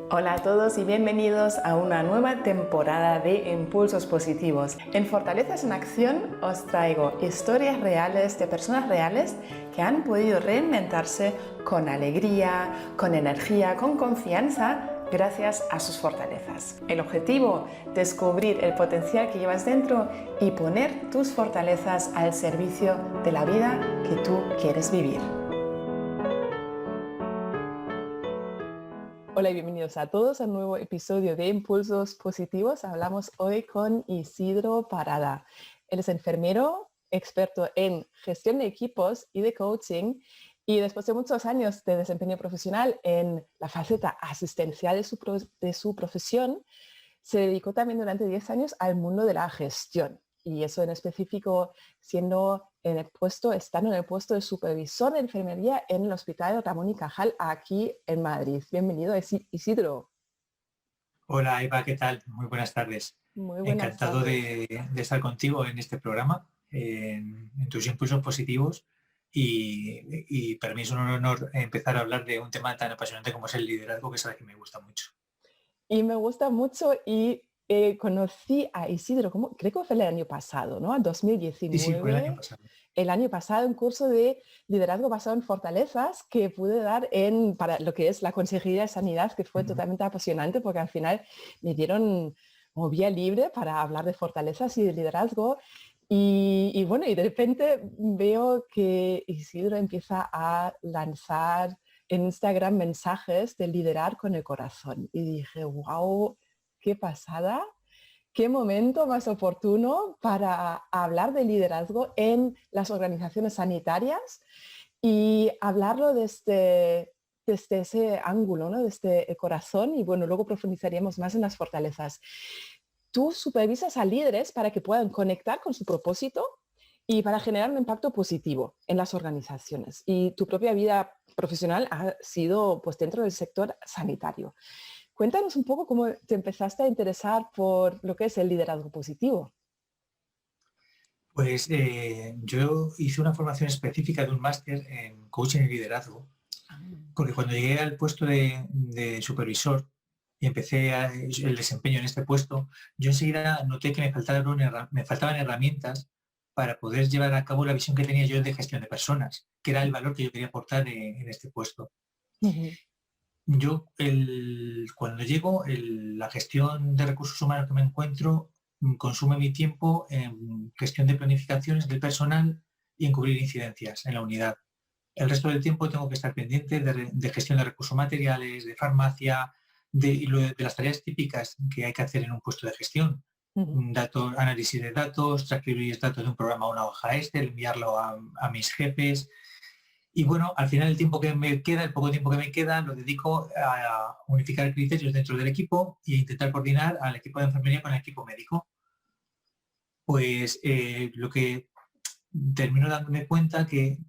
Hola a todos y bienvenidos a una nueva temporada de Impulsos Positivos. En Fortalezas en Acción os traigo historias reales de personas reales que han podido reinventarse con alegría, con energía, con confianza gracias a sus fortalezas. El objetivo, descubrir el potencial que llevas dentro y poner tus fortalezas al servicio de la vida que tú quieres vivir. Hola y bienvenidos a todos a un nuevo episodio de Impulsos Positivos. Hablamos hoy con Isidro Parada. Él es enfermero, experto en gestión de equipos y de coaching, y después de muchos años de desempeño profesional en la faceta asistencial de su profesión, se dedicó también durante 10 años al mundo de la gestión. Y eso en específico estando en el puesto de supervisor de enfermería en el Hospital Ramón y Cajal, aquí en Madrid. Bienvenido, Isidro. Hola Eva, ¿qué tal? Muy buenas tardes. Muy buenas Encantado tardes. de estar contigo en este programa, en tus impulsos positivos y para mí es un honor empezar a hablar de un tema tan apasionante como es el liderazgo, que es algo que me gusta mucho. Y me gusta mucho y conocí a Isidro, creo que fue el año pasado, ¿no? En Sí, fue el año 2019. pasado. El año pasado un curso de liderazgo basado en fortalezas que pude dar para lo que es la Consejería de Sanidad, que fue totalmente apasionante porque al final me dieron como vía libre para hablar de fortalezas y de liderazgo. Y bueno, y de repente veo que Isidro empieza a lanzar en Instagram mensajes de liderar con el corazón. Y dije, wow, qué pasada. ¿Qué momento más oportuno para hablar de liderazgo en las organizaciones sanitarias y hablarlo desde ese ángulo, ¿no? Desde el corazón? Y bueno, luego profundizaríamos más en las fortalezas. Tú supervisas a líderes para que puedan conectar con su propósito y para generar un impacto positivo en las organizaciones. Y tu propia vida profesional ha sido pues dentro del sector sanitario. Cuéntanos un poco cómo te empezaste a interesar por lo que es el liderazgo positivo. Pues yo hice una formación específica de un máster en coaching y liderazgo, porque cuando llegué al puesto de supervisor y empecé el desempeño en este puesto, yo enseguida noté que me faltaban herramientas para poder llevar a cabo la visión que tenía yo de gestión de personas, que era el valor que yo quería aportar en este puesto. Ujú. Cuando llego, la gestión de recursos humanos que me encuentro consume mi tiempo en gestión de planificaciones del personal y en cubrir incidencias en la unidad. El resto del tiempo tengo que estar pendiente de gestión de recursos materiales, de farmacia, de las tareas típicas que hay que hacer en un puesto de gestión. Ujú. Análisis de datos, transcribir datos de un programa a una hoja Excel, enviarlo a mis jefes. Y bueno, al final el tiempo que me queda, el poco tiempo que me queda, lo dedico a unificar criterios dentro del equipo e intentar coordinar al equipo de enfermería con el equipo médico. Pues lo que termino dándome cuenta que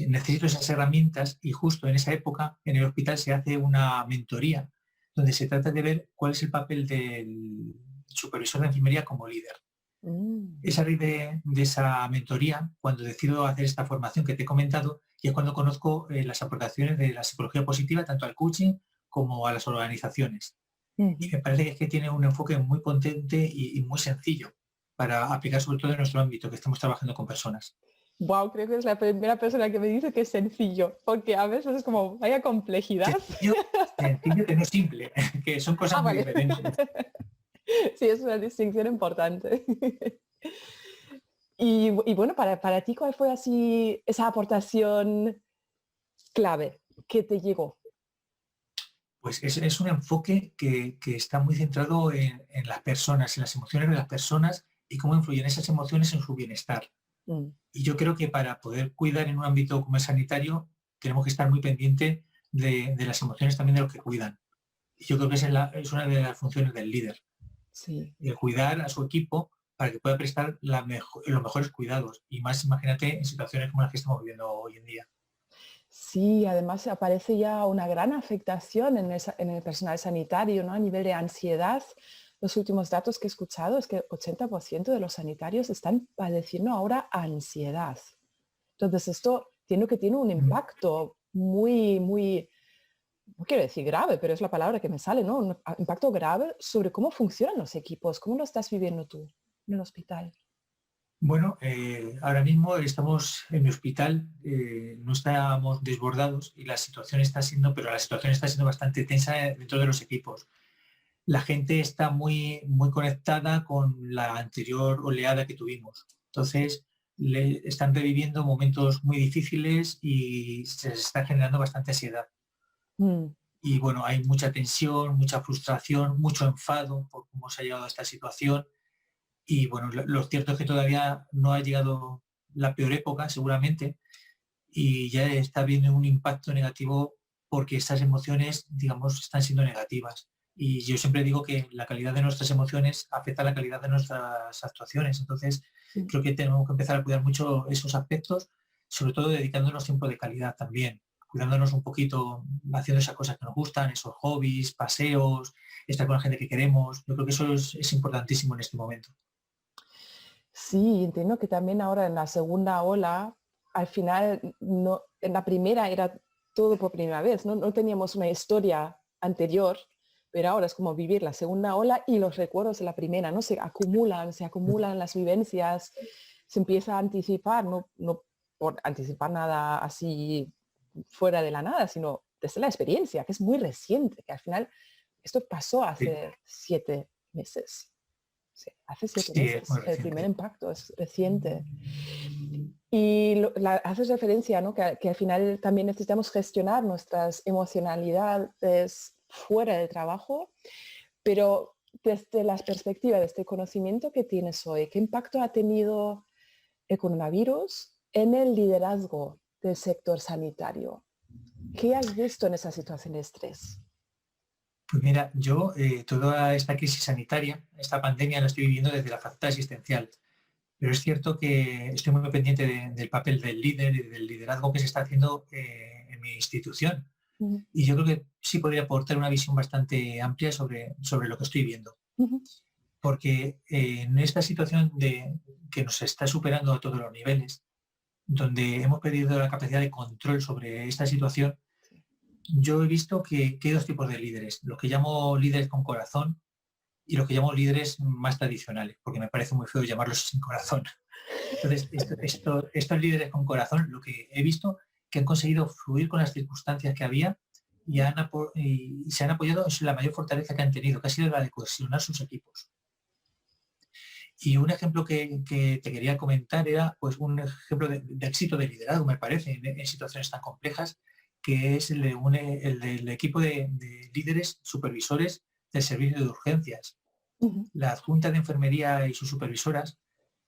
necesito esas herramientas y justo en esa época en el hospital se hace una mentoría donde se trata de ver cuál es el papel del supervisor de enfermería como líder. Mm. Es a raíz de esa mentoría cuando decido hacer esta formación que te he comentado y es cuando conozco las aportaciones de la psicología positiva tanto al coaching como a las organizaciones. Y Ujú. me parece que es que tiene un enfoque muy potente y muy sencillo para aplicar sobre todo en nuestro ámbito que estamos trabajando con personas. Wow, creo que es la primera persona que me dice que es sencillo, porque a veces es como, vaya complejidad. Sencillo, sencillo que no es simple, que son Ah, cosas muy vale. diferentes. Sí, es una distinción importante. Y bueno, para ti, ¿cuál fue así esa aportación clave que te llegó? Pues es un enfoque que está muy centrado en las personas, en las emociones de las personas y cómo influyen esas emociones en su bienestar. Mm. Y yo creo que para poder cuidar en un ámbito como el sanitario, tenemos que estar muy pendiente de las emociones también de los que cuidan. Y yo creo que es una de las funciones del líder, Sí. el cuidar a su equipo para que pueda prestar los mejores cuidados. Y más, imagínate, en situaciones como las que estamos viviendo hoy en día. Sí, además aparece ya una gran afectación en el personal sanitario, ¿no? A nivel de ansiedad. Los últimos datos que he escuchado es que el 80% de los sanitarios están padeciendo ahora ansiedad. Entonces, esto tiene un Mm. impacto muy, muy no quiero decir grave, pero es la palabra que me sale, ¿no? Un impacto grave sobre cómo funcionan los equipos. ¿Cómo lo estás viviendo tú en el hospital? Bueno, ahora mismo estamos en mi hospital, no estamos desbordados y pero la situación está siendo bastante tensa dentro de los equipos. La gente está muy conectada con la anterior oleada que tuvimos. Entonces, están reviviendo momentos muy difíciles y se les está generando bastante ansiedad. Mm, Y bueno, hay mucha tensión, mucha frustración, mucho enfado por cómo se ha llegado a esta situación. Y bueno, lo cierto es que todavía no ha llegado la peor época, seguramente, y ya está habiendo un impacto negativo porque estas emociones, digamos, están siendo negativas. Y yo siempre digo que la calidad de nuestras emociones afecta a la calidad de nuestras actuaciones. Entonces, sí. creo que tenemos que empezar a cuidar mucho esos aspectos, sobre todo dedicándonos tiempo de calidad también, cuidándonos un poquito, haciendo esas cosas que nos gustan, esos hobbies, paseos, estar con la gente que queremos. Yo creo que eso es importantísimo en este momento. Sí, entiendo que también ahora en la segunda ola, al final, no, en la primera era todo por primera vez, ¿no? No teníamos una historia anterior, pero ahora es como vivir la segunda ola y los recuerdos de la primera, ¿no? Se acumulan las vivencias, se empieza a anticipar, no por anticipar nada así fuera de la nada, sino desde la experiencia, que es muy reciente, que al final esto pasó Sí, hace 7 meses. Sí, hace siete sí, es muy meses. El primer reciente. impacto es reciente. Y haces referencia, ¿no? Que al final también necesitamos gestionar nuestras emocionalidades fuera del trabajo, pero desde la perspectiva, de este conocimiento que tienes hoy, ¿qué impacto ha tenido el coronavirus en el liderazgo del sector sanitario? ¿Qué has visto en esa situación de estrés? Pues mira, yo toda esta crisis sanitaria, esta pandemia la estoy viviendo desde la faceta asistencial, pero es cierto que estoy muy pendiente del papel del líder y del liderazgo que se está haciendo en mi institución. Ujú, Y yo creo que sí podría aportar una visión bastante amplia sobre lo que estoy viendo. ujú, Porque en esta situación que nos está superando a todos los niveles, donde hemos perdido la capacidad de control sobre esta situación, sí. yo he visto que hay dos tipos de líderes, los que llamo líderes con corazón y los que llamo líderes más tradicionales, porque me parece muy feo llamarlos sin corazón. Entonces, estos líderes con corazón, lo que he visto, que han conseguido fluir con las circunstancias que había y se han apoyado en la mayor fortaleza que han tenido, que ha sido la de cohesionar sus equipos. Y un ejemplo que te quería comentar era pues, un ejemplo de éxito de liderazgo, me parece, en situaciones tan complejas, que es el del equipo de líderes supervisores del servicio de urgencias. Ujú, La adjunta de enfermería y sus supervisoras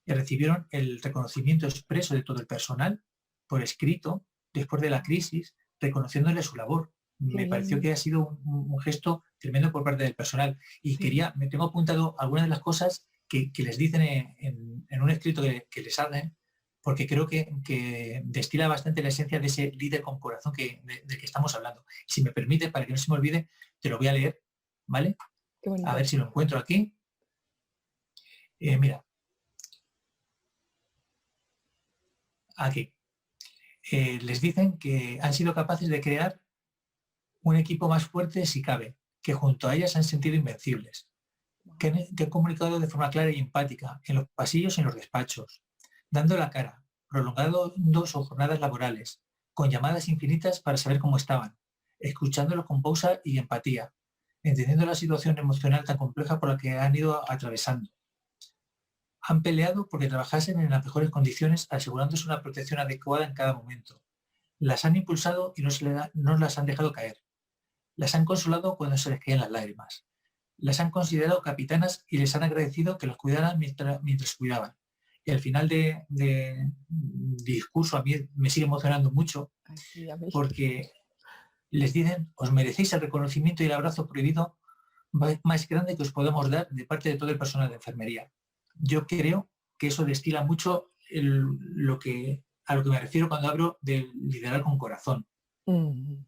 recibieron el reconocimiento expreso de todo el personal por escrito después de la crisis, reconociéndole su labor. qué Me pareció bien. que ha sido un gesto tremendo por parte del personal. Y Sí. me tengo apuntado algunas de las cosas que les dicen en un escrito que les hacen, porque creo que destila bastante la esencia de ese líder con corazón de que estamos hablando. Si me permite, para que no se me olvide, te lo voy a leer, ¿vale? Qué A ver bonito. si lo encuentro aquí. Mira, aquí. Les dicen que han sido capaces de crear un equipo más fuerte si cabe, que junto a ellas se han sentido invencibles, Wow. que han comunicado de forma clara y empática en los pasillos y en los despachos, dando la cara, prolongando sus jornadas laborales, con llamadas infinitas para saber cómo estaban, escuchándolos con pausa y empatía, entendiendo la situación emocional tan compleja por la que han ido atravesando. Han peleado porque trabajasen en las mejores condiciones, asegurándose una protección adecuada en cada momento. Las han impulsado y no las han dejado caer. Las han consolado cuando se les caían las lágrimas. Las han considerado capitanas y les han agradecido que los cuidaran mientras cuidaban. Y al final de discurso a mí me sigue emocionando mucho Ay, sí, a mí. porque les dicen, os merecéis el reconocimiento y el abrazo prohibido más grande que os podemos dar de parte de todo el personal de enfermería. Yo creo que eso destila mucho a lo que me refiero cuando hablo de liderar con corazón, Mm,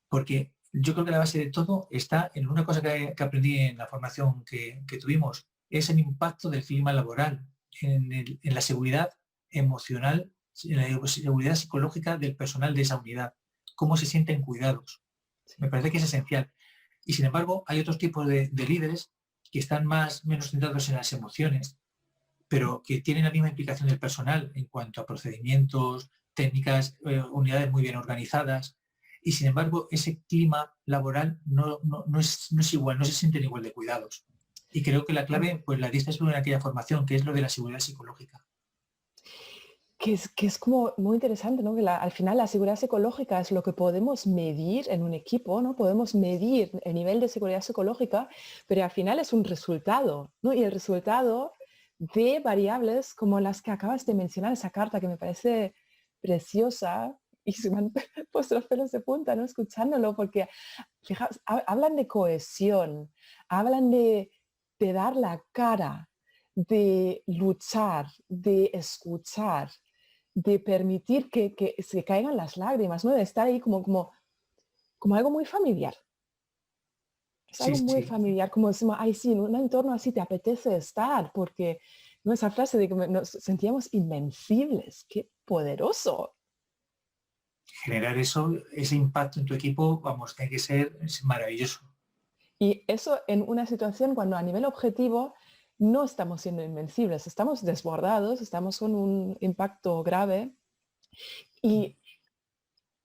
porque yo creo que la base de todo está en una cosa que aprendí en la formación que tuvimos, es el impacto del clima laboral, en la seguridad emocional, en la seguridad psicológica del personal de esa unidad, cómo se sienten cuidados. Me parece que es esencial. Y sin embargo, hay otros tipos de líderes que están menos centrados en las emociones, pero que tienen la misma implicación del personal en cuanto a procedimientos, técnicas, unidades muy bien organizadas. Y sin embargo, ese clima laboral no es igual, no se sienten igual de cuidados. Y creo que la clave, pues la diste en aquella formación, que es lo de la seguridad psicológica. Que es como muy interesante, ¿no? Que al final la seguridad psicológica es lo que podemos medir en un equipo, ¿no? Podemos medir el nivel de seguridad psicológica, pero al final es un resultado, ¿no? Y el resultado de variables como las que acabas de mencionar, esa carta que me parece preciosa y se me han puesto los pelos de punta, ¿no? Escuchándolo, porque fijaos, hablan de cohesión, hablan de dar la cara, de luchar, de escuchar, de permitir que se caigan las lágrimas, ¿no? De estar ahí como algo muy familiar. Es Sí, algo muy sí. familiar, como decimos, ay, sí, en un entorno así te apetece estar, porque ¿no? Esa frase de que nos sentíamos invencibles, qué poderoso. Generar eso, ese impacto en tu equipo, vamos, tiene que ser maravilloso. Y eso en una situación cuando a nivel objetivo no estamos siendo invencibles, estamos desbordados, estamos con un impacto grave y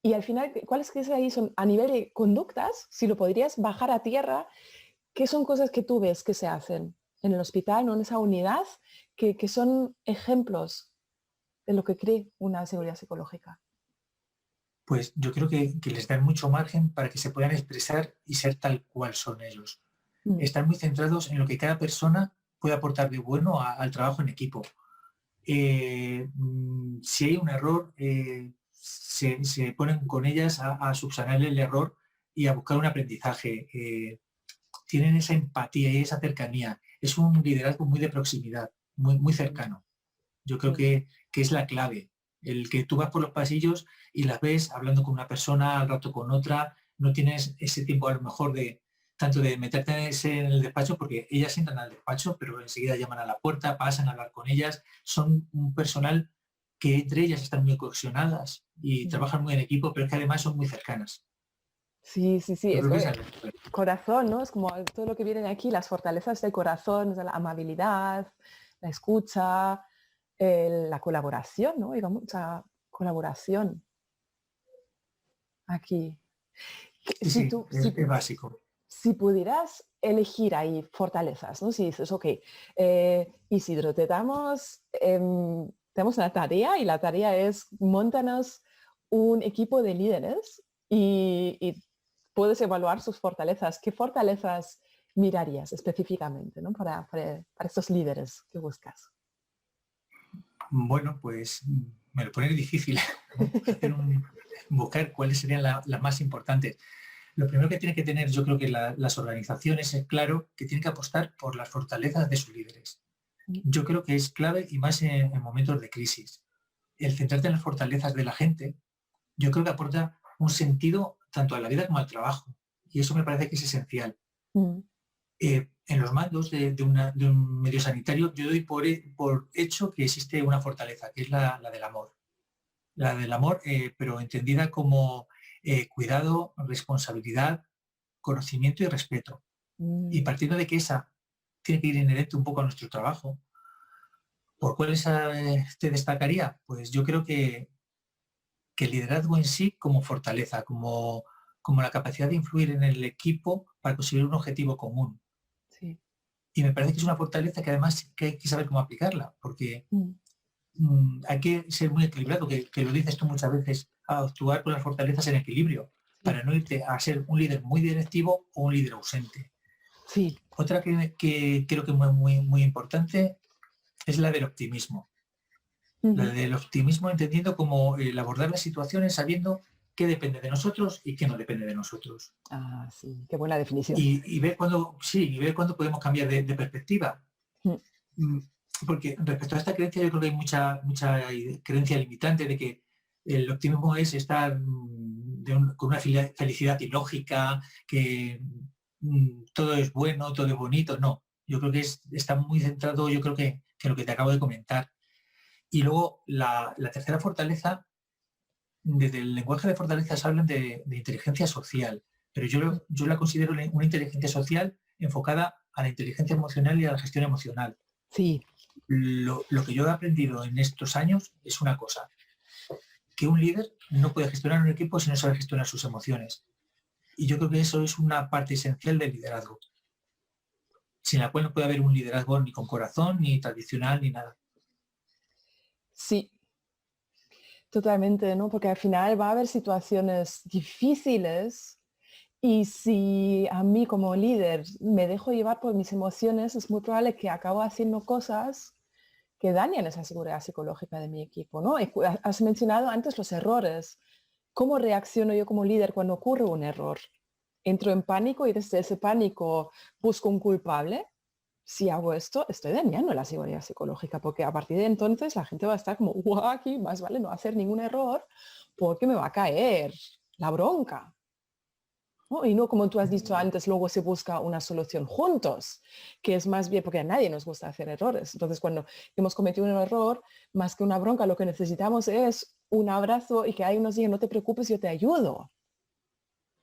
Y al final, ¿cuáles crees ahí son a nivel de conductas? Si lo podrías bajar a tierra, ¿qué son cosas que tú ves que se hacen en el hospital, ¿no? En esa unidad, que son ejemplos de lo que cree una seguridad psicológica? Pues yo creo que les dan mucho margen para que se puedan expresar y ser tal cual son ellos. Mm, Están muy centrados en lo que cada persona puede aportar de bueno al trabajo en equipo. Si hay un error, se ponen con ellas a subsanar el error y a buscar un aprendizaje. Tienen esa empatía y esa cercanía. Es un liderazgo muy de proximidad, muy mm, cercano. Yo creo sí, que es la clave. El que tú vas por los pasillos y las ves hablando con una persona, al rato con otra, no tienes ese tiempo a lo mejor de tanto de meterte en el despacho, porque ellas entran al despacho, pero enseguida llaman a la puerta, pasan a hablar con ellas. Son un personal que entre ellas están muy cohesionadas y mm. trabajan muy en equipo, pero es que además son muy cercanas. Sí, sí, sí, Yo es creo que que esa es la clave. corazón, ¿no? Es como todo lo que viene de aquí, las fortalezas del corazón, o sea, la amabilidad, la escucha, la colaboración, ¿no? Y mucha colaboración aquí. Sí, Si sí, tú, es básico. si pudieras elegir ahí fortalezas, ¿no? Si dices, ok, Isidro, te damos una tarea y la tarea es montanos un equipo de líderes y puedes evaluar sus fortalezas. ¿Qué fortalezas mirarías específicamente, ¿no? Para estos líderes que buscas? Bueno, pues me lo pone difícil buscar cuáles serían las más importantes. Lo primero que tiene que tener, yo creo que las organizaciones es claro que tienen que apostar por las fortalezas de sus líderes. Yo creo que es clave y más en momentos de crisis. El centrarte en las fortalezas de la gente, yo creo que aporta un sentido tanto a la vida como al trabajo. Y eso me parece que es esencial. Mm, En los mandos de un medio sanitario, yo doy por hecho que existe una fortaleza, que es la del amor. La del amor, pero entendida como cuidado, responsabilidad, conocimiento y respeto. Y mm, partiendo de que esa tiene que ir inherente un poco a nuestro trabajo, ¿por cuál te destacaría? Pues yo creo que el liderazgo en sí como fortaleza, como la capacidad de influir en el equipo para conseguir un objetivo común. sí. Y me parece que es una fortaleza que además que hay que saber cómo aplicarla, porque Mm, hay que ser muy equilibrado, que lo dices tú muchas veces, a actuar con las fortalezas en equilibrio, sí. para no irte a ser un líder muy directivo o un líder ausente. Sí. Otra que creo que es muy importante es la del optimismo. La Ujú. del optimismo entendiendo como el abordar las situaciones sabiendo qué depende de nosotros y qué no depende de nosotros. Ah, sí, qué buena definición. Y ver cuándo, sí, y ver cuándo podemos cambiar de perspectiva. Mm, Mm, Porque respecto a esta creencia yo creo que hay mucha creencia limitante de que el optimismo es estar con una felicidad ilógica, que todo es bueno, todo es bonito. No, yo creo que está muy centrado, yo creo que lo que te acabo de comentar. Y luego la tercera fortaleza, desde el lenguaje de fortalezas hablan de inteligencia social. pero yo la considero una inteligencia social enfocada a la inteligencia emocional y a la gestión emocional. Sí. Lo que yo he aprendido en estos años es una cosa, que un líder no puede gestionar un equipo si no sabe gestionar sus emociones. Y yo creo que eso es una parte esencial del liderazgo, sin la cual no puede haber un liderazgo ni con corazón, ni tradicional, ni nada. Sí, totalmente, ¿no? Porque al final va a haber situaciones difíciles y si a mí como líder me dejo llevar por mis emociones, es muy probable que acabo haciendo cosas que dañan esa seguridad psicológica de mi equipo, ¿no? Y has mencionado antes los errores. ¿Cómo reacciono yo como líder cuando ocurre un error? ¿Entro en pánico y desde ese pánico busco un culpable? Si hago esto, estoy dañando la seguridad psicológica, porque a partir de entonces la gente va a estar como, guau, aquí más vale no hacer ningún error porque me va a caer la bronca, ¿no? Y no como tú has dicho antes, luego se busca una solución juntos, que es más bien porque a nadie nos gusta hacer errores. Entonces, cuando hemos cometido un error, más que una bronca, lo que necesitamos es un abrazo y que alguien nos diga, no te preocupes, yo te ayudo,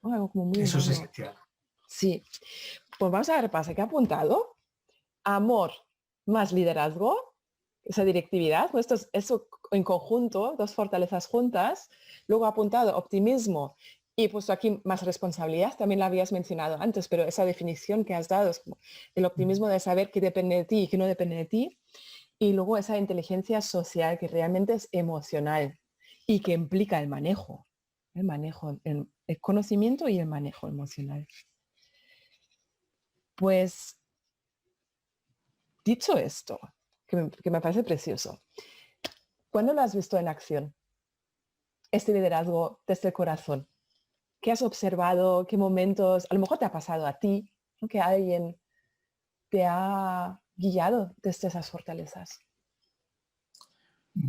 ¿no? Algo como muy Eso es humano. esencial. Sí, pues vamos a ver, pasa, ¿qué ha apuntado? Amor más liderazgo, esa directividad, pues eso en conjunto, dos fortalezas juntas. Luego ha apuntado optimismo y puesto aquí más responsabilidad, también la habías mencionado antes, pero esa definición que has dado es como el optimismo de saber qué depende de ti y qué no depende de ti. Y luego esa inteligencia social que realmente es emocional y que implica el manejo, el conocimiento y el manejo emocional. Pues dicho esto, que me parece precioso, ¿cuándo lo has visto en acción? Este liderazgo desde el corazón. ¿Qué has observado? ¿Qué momentos? A lo mejor te ha pasado a ti, ¿no? Que alguien te ha guiado desde esas fortalezas.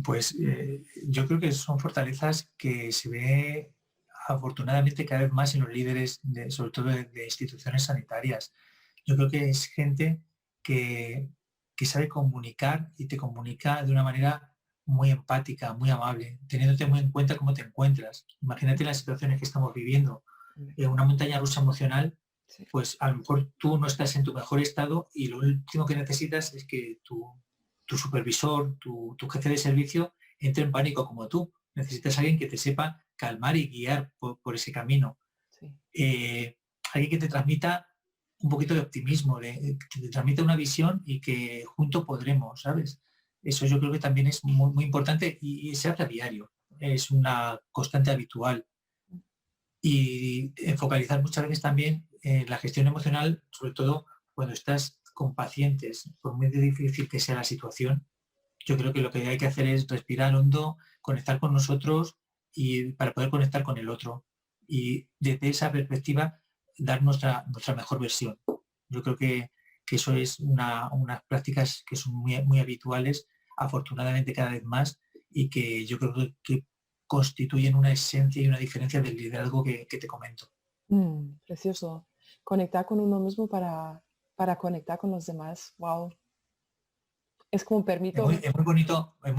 Pues yo creo que son fortalezas que se ve afortunadamente cada vez más en los líderes, sobre todo de instituciones sanitarias. Yo creo que es gente que, que sabe comunicar y te comunica de una manera muy empática, muy amable, teniéndote muy en cuenta cómo te encuentras. Imagínate las situaciones que estamos viviendo. En una montaña rusa emocional, Sí. pues a lo mejor tú no estás en tu mejor estado y lo último que necesitas es que tu supervisor, tu jefe de servicio entre en pánico como tú. Necesitas a alguien que te sepa calmar y guiar por ese camino. Sí. Alguien que te transmita un poquito de optimismo, que te transmita una visión y que juntos podremos, ¿sabes? Eso yo creo que también es muy, muy importante y se hace a diario. Es una constante habitual. Y focalizar muchas veces también la gestión emocional, sobre todo cuando estás con pacientes, por muy difícil que sea la situación. Yo creo que lo que hay que hacer es respirar hondo, conectar con nosotros y para poder conectar con el otro. Y desde esa perspectiva dar nuestra mejor versión. Yo creo que eso es unas prácticas que son muy, muy habituales, afortunadamente cada vez más, y que yo creo que constituyen una esencia y una diferencia del liderazgo que te comento. Precioso. Conectar con uno mismo para conectar con los demás. Wow. Es como permito. Es muy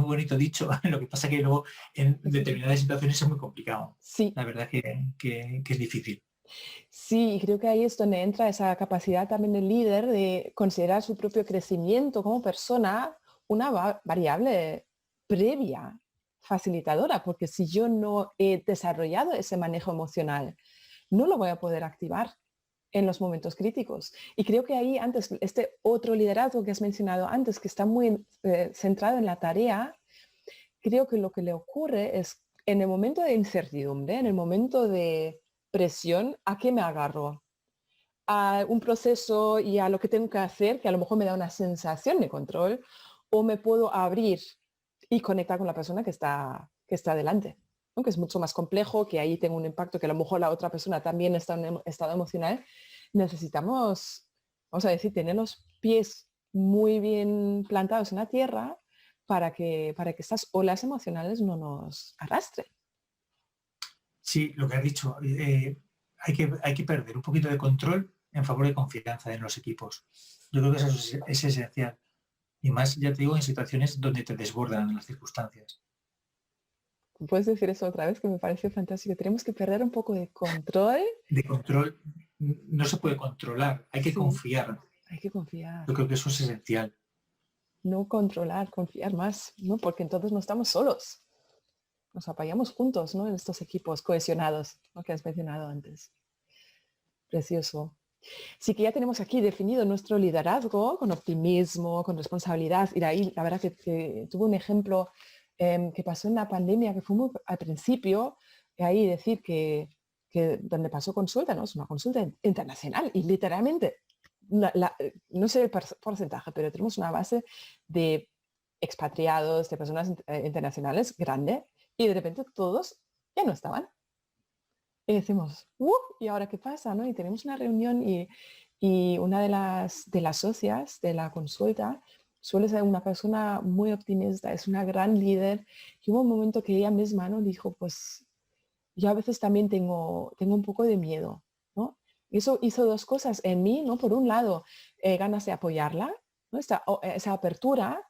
bonito dicho, lo que pasa que luego en determinadas situaciones es muy complicado. Sí, La verdad que es difícil. sí, y creo que ahí es donde entra esa capacidad también del líder de considerar su propio crecimiento como persona una variable previa, facilitadora, porque si yo no he desarrollado ese manejo emocional, no lo voy a poder activar en los momentos críticos. Y creo que ahí antes, este otro liderazgo que has mencionado antes, que está muy centrado en la tarea, creo que lo que le ocurre es en el momento de incertidumbre, en el momento de presión, ¿a qué me agarro? A un proceso y a lo que tengo que hacer, que a lo mejor me da una sensación de control, o me puedo abrir y conectar con la persona que está delante, ¿no? Que es mucho más complejo, que ahí tengo un impacto, que a lo mejor la otra persona también está en un estado emocional. Necesitamos, vamos a decir, tener los pies muy bien plantados en la tierra para que estas olas emocionales no nos arrastren. Sí, lo que has dicho, hay que perder un poquito de control en favor de confianza en los equipos. Yo creo que eso es esencial. Y más, ya te digo, en situaciones donde te desbordan las circunstancias. Puedes decir eso otra vez, que me pareció fantástico. Tenemos que perder un poco de control. De control no se puede controlar, hay que Sí, confiar. hay que confiar. Yo creo que eso es esencial. No controlar, confiar más, ¿no? Porque entonces no estamos solos. Nos apoyamos juntos, ¿no? En estos equipos cohesionados, lo que has mencionado antes. Precioso. Sí que ya tenemos aquí definido nuestro liderazgo con optimismo, con responsabilidad. Y de ahí, la verdad que tuve un ejemplo que pasó en la pandemia, que fue muy al principio, y ahí decir que donde pasó consulta, ¿no? Es una consulta internacional y literalmente, no sé el porcentaje, pero tenemos una base de expatriados, de personas internacionales grande y de repente todos ya no estaban. Y decimos, ¿y ahora qué pasa? ¿No? Y tenemos una reunión y una de las socias de la consulta suele ser una persona muy optimista, es una gran líder. Y hubo un momento que ella misma, ¿no? Dijo, pues yo a veces también tengo un poco de miedo, ¿no? Y eso hizo dos cosas en mí, ¿no? Por un lado, ganas de apoyarla, ¿no? Esa apertura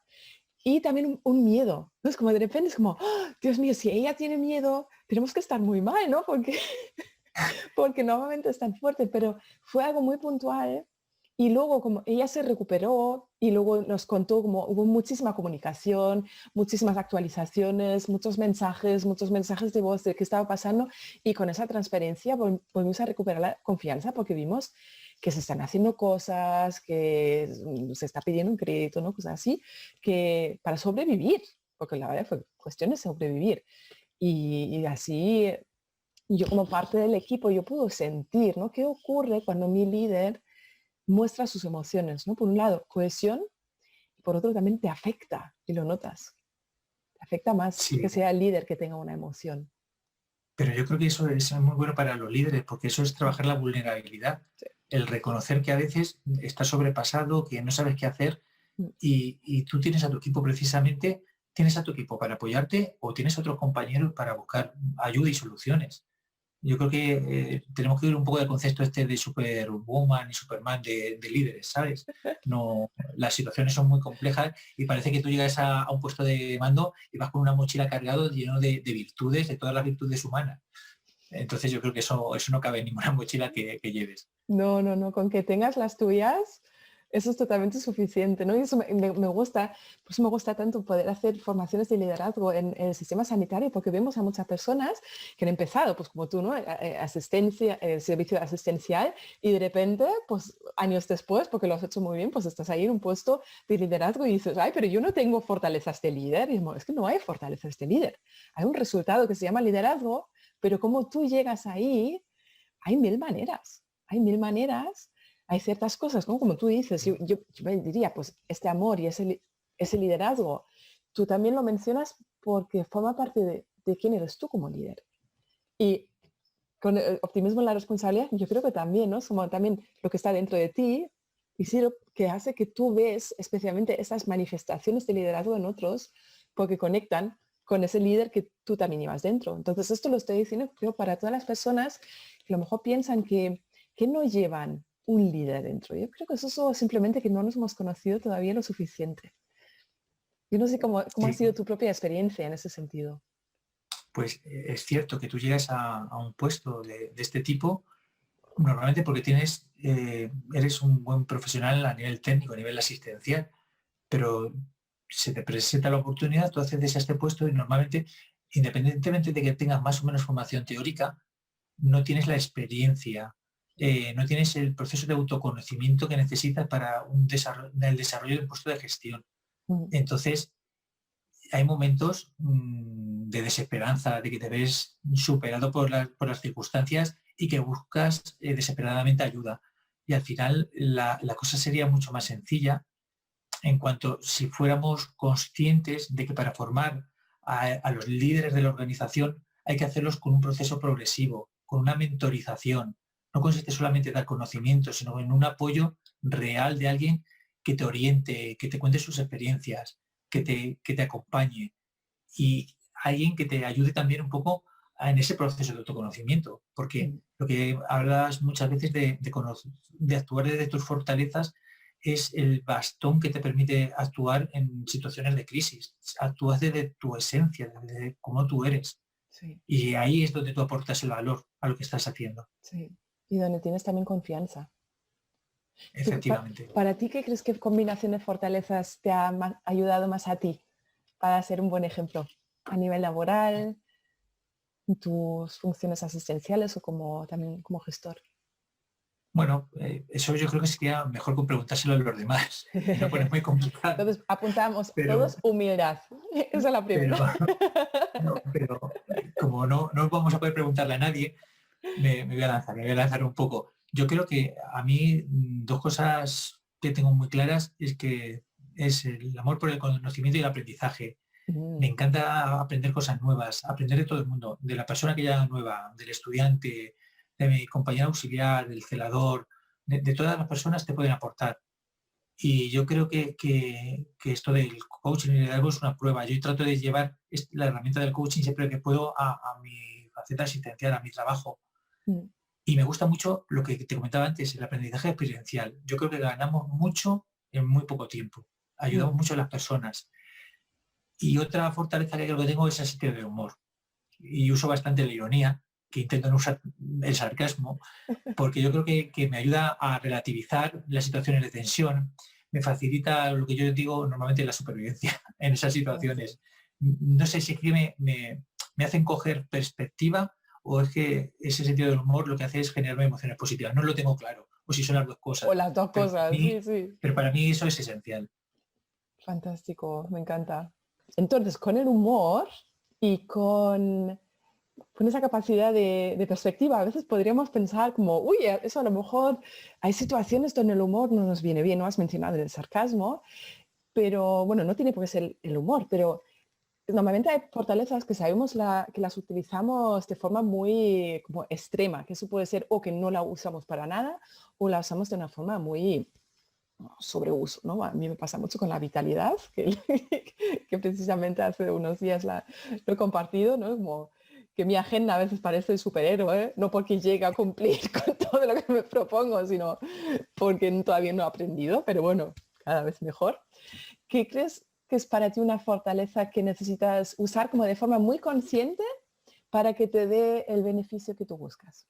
y también un miedo, ¿no? Es como de repente es como, ¡oh, Dios mío, si ella tiene miedo, tenemos que estar muy mal, ¿no? Porque porque normalmente es tan fuerte, pero fue algo muy puntual. Y luego como ella se recuperó y luego nos contó como hubo muchísima comunicación, muchísimas actualizaciones, muchos mensajes de voz de qué estaba pasando y con esa transparencia volvimos a recuperar la confianza porque vimos que se están haciendo cosas, que se está pidiendo un crédito, ¿no? Cosas así, que para sobrevivir, porque la verdad fue cuestión de sobrevivir. Y así yo como parte del equipo, yo puedo sentir, ¿no? ¿Qué ocurre cuando mi líder muestra sus emociones, ¿no? Por un lado, cohesión, y por otro también te afecta y lo notas. Te afecta más Sí, que sea el líder que tenga una emoción. pero yo creo que eso es muy bueno para los líderes, porque eso es trabajar la vulnerabilidad, Sí. el reconocer que a veces estás sobrepasado, que no sabes qué hacer Mm. y tú tienes a tu equipo precisamente, tienes a tu equipo para apoyarte o tienes a otros compañeros para buscar ayuda y soluciones. Yo creo que tenemos que ir un poco del concepto este de Superwoman y Superman de líderes, ¿sabes? No, las situaciones son muy complejas y parece que tú llegas a un puesto de mando y vas con una mochila cargado lleno de virtudes, de todas las virtudes humanas. Entonces yo creo que eso no cabe en ninguna mochila que lleves. No, no, no, con que tengas las tuyas, eso es totalmente suficiente, ¿no? Y eso me gusta, por eso me gusta tanto poder hacer formaciones de liderazgo en el sistema sanitario, porque vemos a muchas personas que han empezado, pues como tú, ¿no? Asistencia, servicio asistencial, y de repente, pues años después, porque lo has hecho muy bien, pues estás ahí en un puesto de liderazgo y dices, ay, pero yo no tengo fortalezas de líder. Y es que no hay fortalezas de líder. Hay un resultado que se llama liderazgo, pero como tú llegas ahí, hay mil maneras. Hay mil maneras, hay ciertas cosas, ¿no? Como tú dices, yo me diría, pues este amor y ese liderazgo, tú también lo mencionas porque forma parte de quién eres tú como líder. Y con el optimismo en la responsabilidad, yo creo que también, ¿no? Como también lo que está dentro de ti y sí lo que hace que tú ves especialmente esas manifestaciones de liderazgo en otros porque conectan con ese líder que tú también llevas dentro. Entonces, esto lo estoy diciendo, creo, para todas las personas que a lo mejor piensan que no llevan un líder dentro. Yo creo que eso es simplemente que no nos hemos conocido todavía lo suficiente. Yo no sé cómo ha Sí, sido tu propia experiencia en ese sentido. pues es cierto que tú llegas a un puesto de este tipo normalmente porque eres un buen profesional a nivel técnico, a nivel asistencial, pero se te presenta la oportunidad, tú accedes a este puesto y normalmente, independientemente de que tengas más o menos formación teórica, no tienes la experiencia, no tienes el proceso de autoconocimiento que necesitas para el desarrollo de un puesto de gestión. Mm. Entonces, hay momentos de desesperanza, de que te ves superado por las circunstancias y que buscas desesperadamente ayuda. Y al final la cosa sería mucho más sencilla en cuanto si fuéramos conscientes de que para formar a los líderes de la organización hay que hacerlos con un proceso progresivo, con una mentorización. No consiste solamente en dar conocimiento, sino en un apoyo real de alguien que te oriente, que te cuente sus experiencias, que te acompañe y alguien que te ayude también un poco en ese proceso de autoconocimiento, porque Mm. lo que hablas muchas veces de actuar desde tus fortalezas es el bastón que te permite actuar en situaciones de crisis. Actúas desde tu esencia, desde cómo tú eres. Sí, Y ahí es donde tú aportas el valor a lo que estás haciendo. sí. Y donde tienes también confianza. Efectivamente. Para ti, ¿qué crees que combinación de fortalezas te ha ayudado más a ti para ser un buen ejemplo a nivel laboral, en tus funciones asistenciales o como también como gestor? Bueno, eso yo creo que sería mejor que preguntárselo a los demás. Me lo pones muy complicado. Entonces apuntamos Pero, todos humildad. Esa es la pero, primera. no, pero como no vamos a poder preguntarle a nadie, me voy a lanzar un poco. Yo creo que a mí dos cosas que tengo muy claras es que es el amor por el conocimiento y el aprendizaje. Me Mm, encanta aprender cosas nuevas, aprender de todo el mundo, de la persona que llega nueva, del estudiante, de mi compañero auxiliar, del celador, de todas las personas te pueden aportar. Y yo creo que esto del coaching y liderazgo es una prueba. Yo trato de llevar la herramienta del coaching siempre que puedo a mi faceta asistencial, a mi trabajo. mm, Y me gusta mucho lo que te comentaba antes, el aprendizaje experiencial. Yo creo que ganamos mucho en muy poco tiempo. mm. Ayudamos mucho a las personas. Y otra fortaleza que creo que tengo es el sentido de humor. Y uso bastante la ironía, que intento no usar el sarcasmo, porque yo creo que me ayuda a relativizar las situaciones de tensión, me facilita lo que yo digo normalmente la supervivencia en esas situaciones. No sé si es que me hacen coger perspectiva o es que ese sentido del humor lo que hace es generarme emociones positivas. No lo tengo claro, o si son las dos O cosas, las dos pero para cosas, mí, sí, sí. pero para mí eso es esencial. Fantástico, me encanta. Entonces, con el humor y con esa capacidad de perspectiva, a veces podríamos pensar como, uy, eso a lo mejor hay situaciones donde el humor no nos viene bien, no has mencionado el sarcasmo, pero bueno, no tiene por qué ser el humor, pero normalmente hay fortalezas que sabemos que las utilizamos de forma muy como extrema, que eso puede ser o que no la usamos para nada o la usamos de una forma muy sobreuso, ¿no? A mí me pasa mucho con la vitalidad, que precisamente hace unos días lo he compartido, ¿no? Como que mi agenda a veces parece el superhéroe, no porque llegue a cumplir con todo lo que me propongo, sino porque todavía no he aprendido, pero bueno, cada vez mejor. ¿Qué crees que es para ti una fortaleza que necesitas usar como de forma muy consciente para que te dé el beneficio que tú buscas?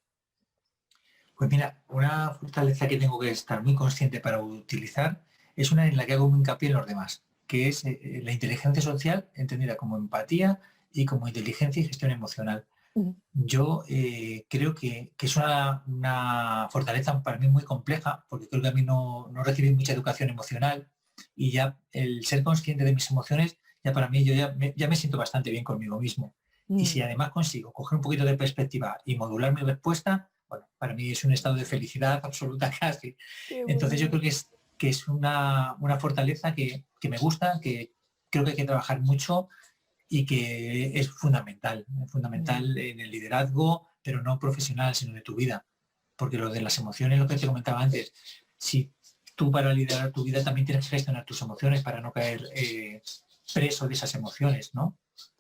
Pues mira, una fortaleza que tengo que estar muy consciente para utilizar es una en la que hago un hincapié en los demás, que es la inteligencia social entendida como empatía y como inteligencia y gestión emocional. Ujú. Yo creo que es una fortaleza para mí muy compleja, porque creo que a mí no recibí mucha educación emocional y ya el ser consciente de mis emociones, ya para mí yo ya me siento bastante bien conmigo mismo. Y si Mm, además consigo coger un poquito de perspectiva y modular mi respuesta, bueno, para mí es un estado de felicidad absoluta casi. qué Entonces yo bueno. creo que es una fortaleza que me gusta, que creo que hay que trabajar mucho y que es Mm, fundamental en el liderazgo, pero no profesional, sino de tu vida. Porque lo de las emociones, lo que te comentaba antes, si tú para liderar tu vida también tienes que gestionar tus emociones para no caer preso de esas emociones, ¿no?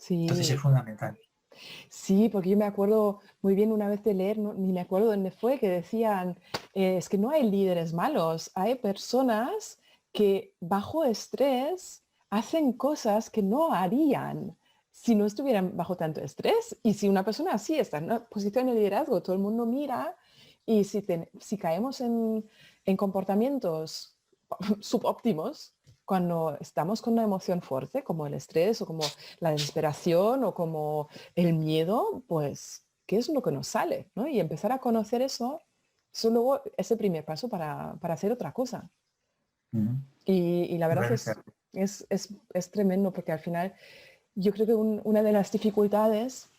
Entonces es sí. fundamental. Sí, porque yo me acuerdo muy bien una vez de leer, ni me acuerdo dónde fue, que decían, es que no hay líderes malos, hay personas que bajo estrés hacen cosas que no harían si no estuvieran bajo tanto estrés. Y si una persona así está en una posición de liderazgo, todo el mundo mira y si caemos en comportamientos subóptimos, cuando estamos con una emoción fuerte, como el estrés o como la desesperación o como el miedo, pues, ¿qué es lo que nos sale? ¿No? Y empezar a conocer eso luego es el primer paso para hacer otra cosa. Ujú. Y la verdad Totalmente. es tremendo porque al final yo creo que una de las dificultades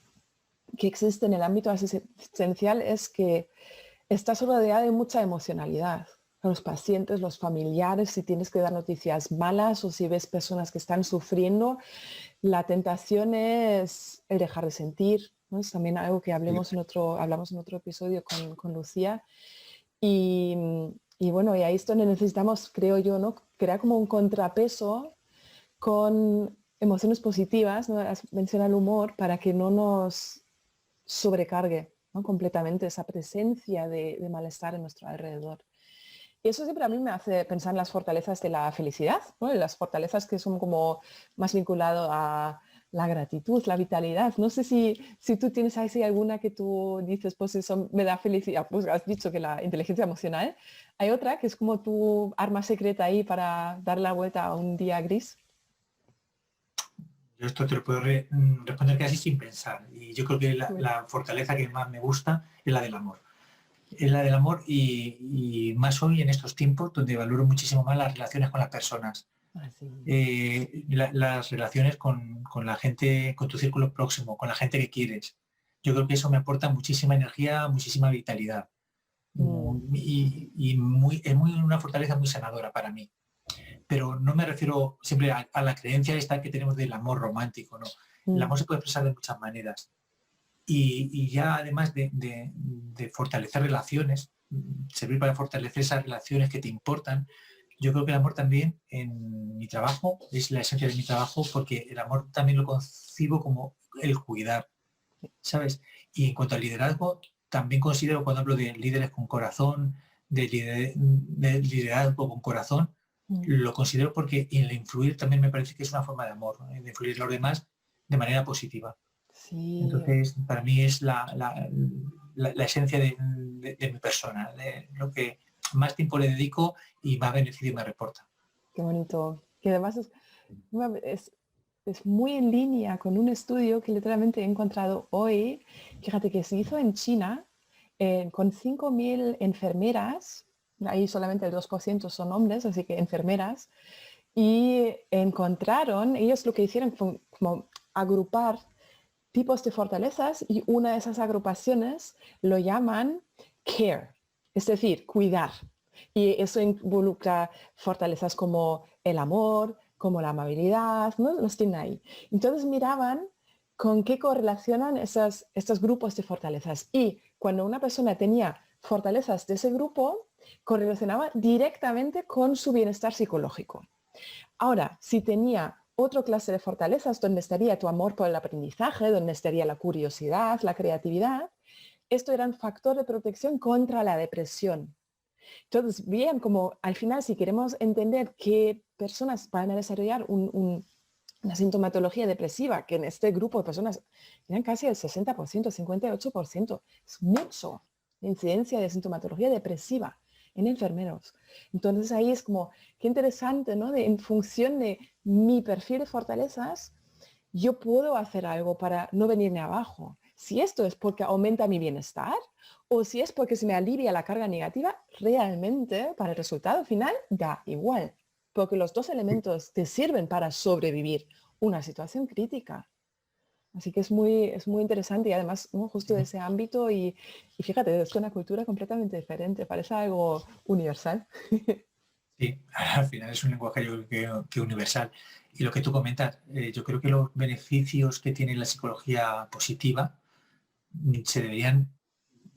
que existe en el ámbito asistencial es que estás rodeada de mucha emocionalidad. Los pacientes, los familiares, si tienes que dar noticias malas o si ves personas que están sufriendo, la tentación es el dejar de sentir, ¿no? Es también algo que hablamos en otro episodio con Lucía. Y, y bueno, y ahí es donde necesitamos, creo yo, ¿no? Crear como un contrapeso con emociones positivas, ¿no? Menciona el humor, para que no nos sobrecargue, ¿no? Completamente esa presencia de malestar en nuestro alrededor. Y eso siempre a mí me hace pensar en las fortalezas de la felicidad, ¿no? En las fortalezas que son como más vinculado a la gratitud, la vitalidad. No sé si tú tienes así alguna que tú dices, pues eso me da felicidad. Pues has dicho que la inteligencia emocional. Hay otra que es como tu arma secreta ahí para dar la vuelta a un día gris. Yo esto te lo puedo responder casi sin pensar. Y yo creo que Bueno, la fortaleza que más me gusta es la del amor. Es la del amor y más hoy en estos tiempos donde valoro muchísimo más las relaciones con las personas. así. Las relaciones con la gente, con tu círculo próximo, con la gente que quieres. Yo creo que eso me aporta muchísima energía, muchísima vitalidad. Mm, Es muy una fortaleza muy sanadora para mí. Pero no me refiero siempre a la creencia esta que tenemos del amor romántico, ¿no? El mm, amor se puede expresar de muchas maneras. Y ya además de fortalecer relaciones, servir para fortalecer esas relaciones que te importan, yo creo que el amor también en mi trabajo es la esencia de mi trabajo porque el amor también lo concibo como el cuidar, ¿sabes? Y en cuanto al liderazgo, también considero cuando hablo de líderes con corazón, de liderazgo con corazón, mm. lo considero porque el influir también me parece que es una forma de amor, ¿no? De influir en los demás de manera positiva. Sí, Entonces, para mí es la esencia de mi persona, de lo que más tiempo le dedico y más beneficio me reporta. qué bonito. Que además es, es muy en línea con un estudio que literalmente he encontrado hoy. Fíjate que se hizo en China con 5.000 enfermeras, ahí solamente el 2% son hombres, así que enfermeras, y encontraron, ellos lo que hicieron fue como agrupar tipos de fortalezas y una de esas agrupaciones lo llaman care, es decir, cuidar. Y eso involucra fortalezas como el amor, como la amabilidad, ¿no? Los tienen ahí. Entonces miraban con qué correlacionan estos grupos de fortalezas. Y cuando una persona tenía fortalezas de ese grupo, correlacionaba directamente con su bienestar psicológico. Ahora, si tenía otra clase de fortalezas donde estaría tu amor por el aprendizaje, donde estaría la curiosidad, la creatividad, esto era un factor de protección contra la depresión. Entonces, bien, como al final, si queremos entender qué personas van a desarrollar una sintomatología depresiva, que en este grupo de personas eran casi el 60%, 58%, es mucho la incidencia de sintomatología depresiva en enfermeros. Entonces ahí es como, qué interesante, ¿no? En función de mi perfil de fortalezas, yo puedo hacer algo para no venirme abajo. Si esto es porque aumenta mi bienestar o si es porque se me alivia la carga negativa, realmente para el resultado final da igual, porque los dos elementos te sirven para sobrevivir una situación crítica. Así que es muy interesante y además, ¿no? Justo de ese ámbito y fíjate, es una cultura completamente diferente, parece algo universal. Sí, al final es un lenguaje yo creo que universal. Y lo que tú comentas, yo creo que los beneficios que tiene la psicología positiva se deberían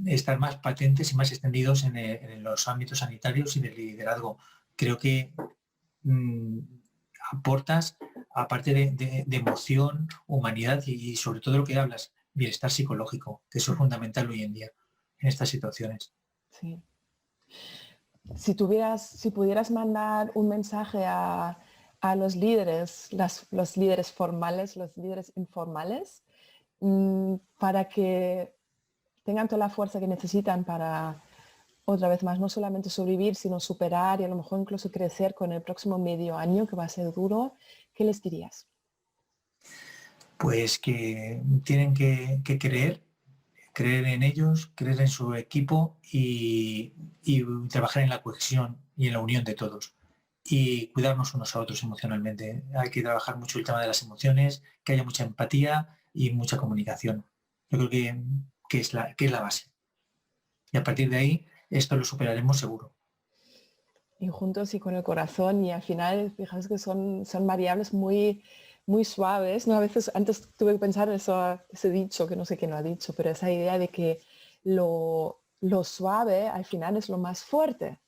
estar más patentes y más extendidos en los ámbitos sanitarios y del liderazgo. Creo que mm, aportas, aparte de emoción, humanidad y sobre todo lo que hablas, bienestar psicológico, que eso es fundamental hoy en día en estas situaciones. Sí. Si pudieras mandar un mensaje a los líderes, los líderes formales, los líderes informales, para que tengan toda la fuerza que necesitan para, otra vez más, no solamente sobrevivir, sino superar y a lo mejor incluso crecer con el próximo medio año, que va a ser duro, ¿qué les dirías? Pues que tienen que creer en ellos, creer en su equipo y trabajar en la cohesión y en la unión de todos. Y cuidarnos unos a otros emocionalmente. Hay que trabajar mucho el tema de las emociones, que haya mucha empatía y mucha comunicación. Yo creo que es la base. Y a partir de ahí, esto lo superaremos seguro. Y juntos y con el corazón y al final, fijaos que son variables muy, muy suaves, ¿no? A veces antes tuve que pensar en eso, ese dicho, que no sé quién lo ha dicho, pero esa idea de que lo suave al final es lo más fuerte,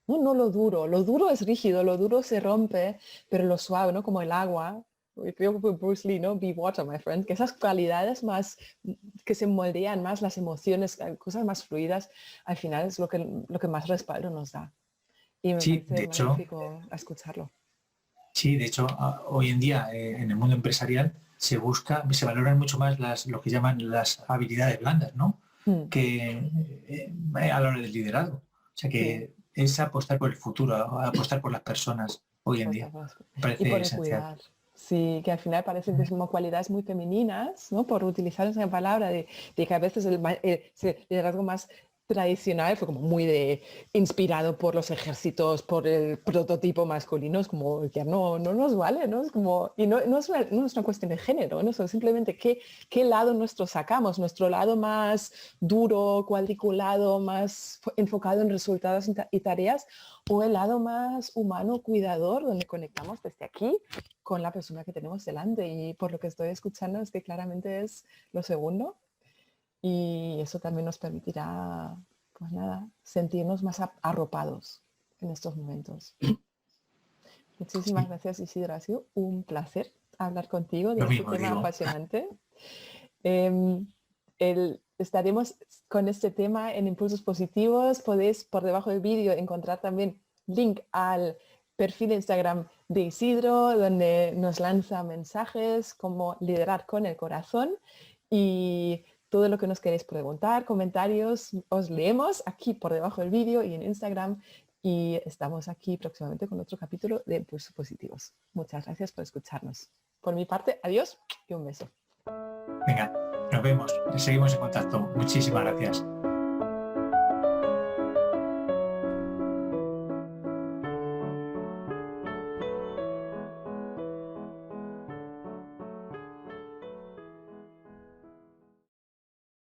¿no? No lo duro es rígido, lo duro se rompe, pero lo suave, ¿no? Como el agua, creo que fue Bruce Lee, ¿no? Be water, my friend, que esas cualidades más, que se moldean más las emociones, cosas más fluidas, al final es lo que más respaldo nos da. Y me Sí, de parece hecho, magnífico escucharlo. sí, de hecho, hoy en día en el mundo empresarial se valoran mucho más lo que llaman las habilidades blandas, ¿no? Mm, Que a la hora del liderazgo. O sea sí, que es apostar por el futuro, apostar por las personas hoy en día. Me y parece por el esencial. cuidar. Sí, que al final parecen que son como cualidades muy femeninas, ¿no? Por utilizar esa palabra de que a veces ese liderazgo más tradicional fue como muy inspirado por los ejércitos, por el prototipo masculino, es como ya no nos vale, ¿no? Es como, y no es una cuestión de género, ¿no? Son simplemente qué lado nuestro sacamos, nuestro lado más duro, cuadriculado, más enfocado en resultados y tareas, o el lado más humano, cuidador, donde conectamos desde aquí con la persona que tenemos delante. Y por lo que estoy escuchando es que claramente es lo segundo. Y eso también nos permitirá, pues nada, sentirnos más arropados en estos momentos. Muchísimas Sí, gracias, Isidro. Ha sido un placer hablar contigo lo de este mismo tema digo. apasionante. Em, estaremos con este tema en Impulsos Positivos. Podéis por debajo del vídeo encontrar también link al perfil de Instagram de Isidro, donde nos lanza mensajes como liderar con el corazón, y todo lo que nos queréis preguntar, comentarios, os leemos aquí por debajo del vídeo y en Instagram, y estamos aquí próximamente con otro capítulo de Impulsos Positivos. Muchas gracias por escucharnos. Por mi parte, adiós y un beso. Venga, nos vemos. Seguimos en contacto. Muchísimas gracias.